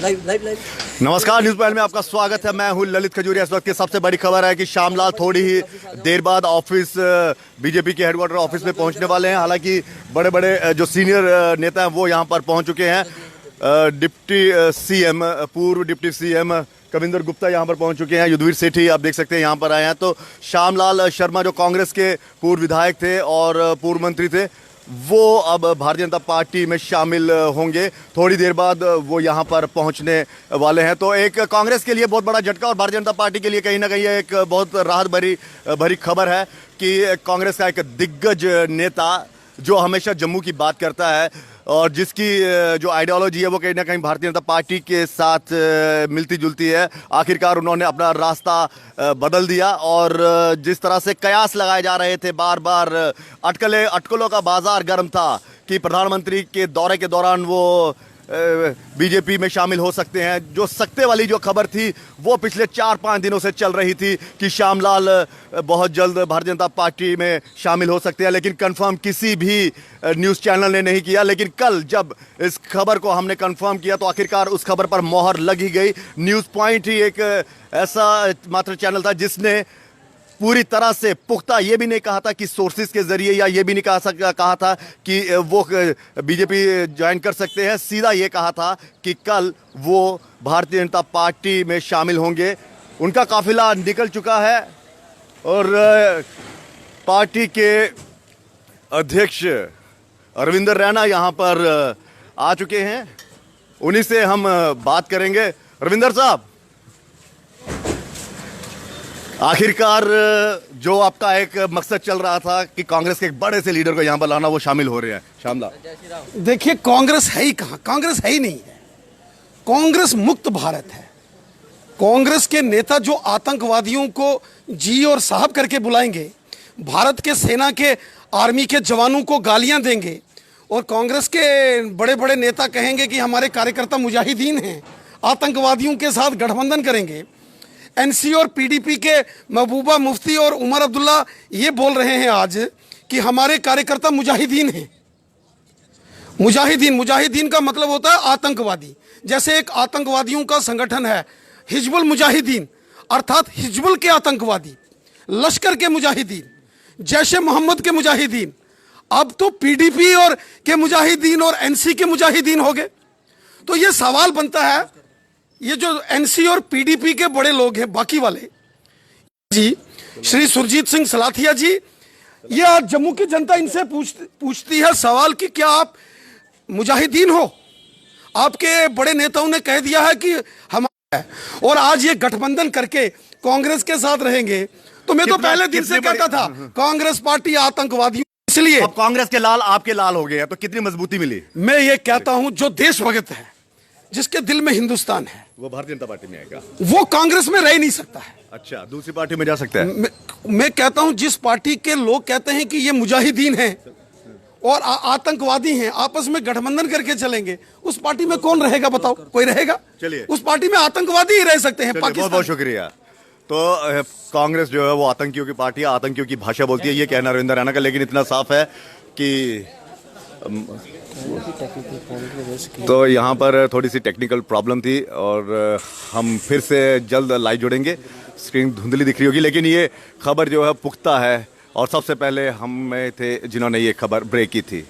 Live live live. नमस्कार, news panel में आपका स्वागत है। मैं हूं ललित खजूरिया। इस वक्त की सबसे बड़ी खबर है कि श्यामलाल थोड़ी ही देर बाद ऑफिस बीजेपी के हेडक्वार्टर ऑफिस में पहुंचने वाले हैं। हालांकि बड़े बड़े जो सीनियर नेता हैं वो यहां पर पहुंच चुके हैं। पूर्व डिप्टी सीएम कविंदर गुप्ता यहां पर पहुंच चुके हैं। युद्धवीर सेठी आप देख सकते हैं यहां पर आए हैं। तो श्यामलाल शर्मा जो कांग्रेस के पूर्व विधायक थे और पूर्व मंत्री थे, वो अब भारतीय जनता पार्टी में शामिल होंगे। थोड़ी देर बाद वो यहाँ पर पहुँचने वाले हैं। तो एक कांग्रेस के लिए बहुत बड़ा झटका और भारतीय जनता पार्टी के लिए कहीं ना कहीं एक बहुत राहत भरी खबर है कि कांग्रेस का एक दिग्गज नेता जो हमेशा जम्मू की बात करता है और जिसकी जो आइडियोलॉजी है वो कहीं ना कहीं भारतीय जनता पार्टी के साथ मिलती जुलती है, आखिरकार उन्होंने अपना रास्ता बदल दिया। और जिस तरह से कयास लगाए जा रहे थे, बार बार अटकलों का बाजार गर्म था कि प्रधानमंत्री के दौरे के दौरान वो बीजेपी में शामिल हो सकते हैं। जो सकते वाली जो खबर थी वो पिछले 4-5 दिनों से चल रही थी कि श्यामलाल बहुत जल्द भारतीय जनता पार्टी में शामिल हो सकते हैं, लेकिन कंफर्म किसी भी न्यूज़ चैनल ने नहीं किया। लेकिन कल जब इस खबर को हमने कंफर्म किया तो आखिरकार उस खबर पर मोहर लग ही गई। न्यूज़ पॉइंट ही एक ऐसा मात्र चैनल था जिसने पूरी तरह से पुख्ता ये भी नहीं कहा था कि सोर्सेज के जरिए, या ये भी नहीं कहा था कि वो बीजेपी ज्वाइन कर सकते हैं। सीधा ये कहा था कि कल वो भारतीय जनता पार्टी में शामिल होंगे। उनका काफिला निकल चुका है और पार्टी के अध्यक्ष अरविंदर रैना यहाँ पर आ चुके हैं। उन्हीं से हम बात करेंगे। रविंदर साहब, आखिरकार जो आपका एक मकसद चल रहा था कि कांग्रेस के एक बड़े से लीडर को यहाँ पर लाना, वो शामिल हो रहे हैं। श्यामलाल, देखिए, कांग्रेस है ही कहाँ? कांग्रेस है ही नहीं है। कांग्रेस मुक्त भारत है। कांग्रेस के नेता जो आतंकवादियों को जी और साहब करके बुलाएंगे, भारत के सेना के आर्मी के जवानों को गालियां देंगे और कांग्रेस के बड़े बड़े नेता कहेंगे कि हमारे कार्यकर्ता मुजाहिदीन हैं, आतंकवादियों के साथ गठबंधन करेंगे। एनसी और पीडीपी के महबूबा मुफ्ती और उमर अब्दुल्ला ये बोल रहे हैं आज कि हमारे कार्यकर्ता मुजाहिदीन हैं। मुजाहिदीन का मतलब होता है आतंकवादी। जैसे एक आतंकवादियों का संगठन है हिजबुल मुजाहिदीन, अर्थात हिजबुल के आतंकवादी, लश्कर के मुजाहिदीन, जैशे मोहम्मद के मुजाहिदीन। अब तो पीडीपी और के मुजाहिदीन और एनसी के मुजाहिदीन हो गए। तो ये सवाल बनता है, ये जो एनसी और पीडीपी के बड़े लोग हैं बाकी वाले जी, श्री सुरजीत सिंह सलाथिया जी, ये आज जम्मू की जनता इनसे पूछती है सवाल कि क्या आप मुजाहिदीन हो? आपके बड़े नेताओं ने कह दिया है कि हम है और आज ये गठबंधन करके कांग्रेस के साथ रहेंगे। तो मैं तो पहले दिन से कहता था कांग्रेस पार्टी आतंकवादी, इसलिए अब कांग्रेस के लाल आपके लाल हो गए, तो कितनी मजबूती मिली? मैं ये कहता हूं जो देशभक्त है, जिसके दिल में हिंदुस्तान है, वो भारतीय जनता पार्टी में आएगा। वो कांग्रेस में रह नहीं सकता है। अच्छा, दूसरी पार्टी में जा सकता है। मैं कहता हूं जिस पार्टी के लोग कहते हैं कि ये मुजाहिदीन हैं और आतंकवादी हैं, आपस में गठबंधन करके चलेंगे, उस पार्टी में कौन रहेगा बताओ? कोई रहेगा? चलिए, उस पार्टी में आतंकवादी ही रह सकते हैं। बहुत बहुत शुक्रिया। तो कांग्रेस जो है वो आतंकियों की पार्टी है, आतंकियों की भाषा बोलती है, ये कहना रविंदर रैना का। लेकिन इतना साफ है कि तो यहाँ पर थोड़ी सी टेक्निकल प्रॉब्लम थी और हम फिर से जल्द लाइव जुड़ेंगे। स्क्रीन धुंधली दिख रही होगी, लेकिन ये खबर जो है पुख्ता है और सबसे पहले हम में थे जिन्होंने ये खबर ब्रेक की थी।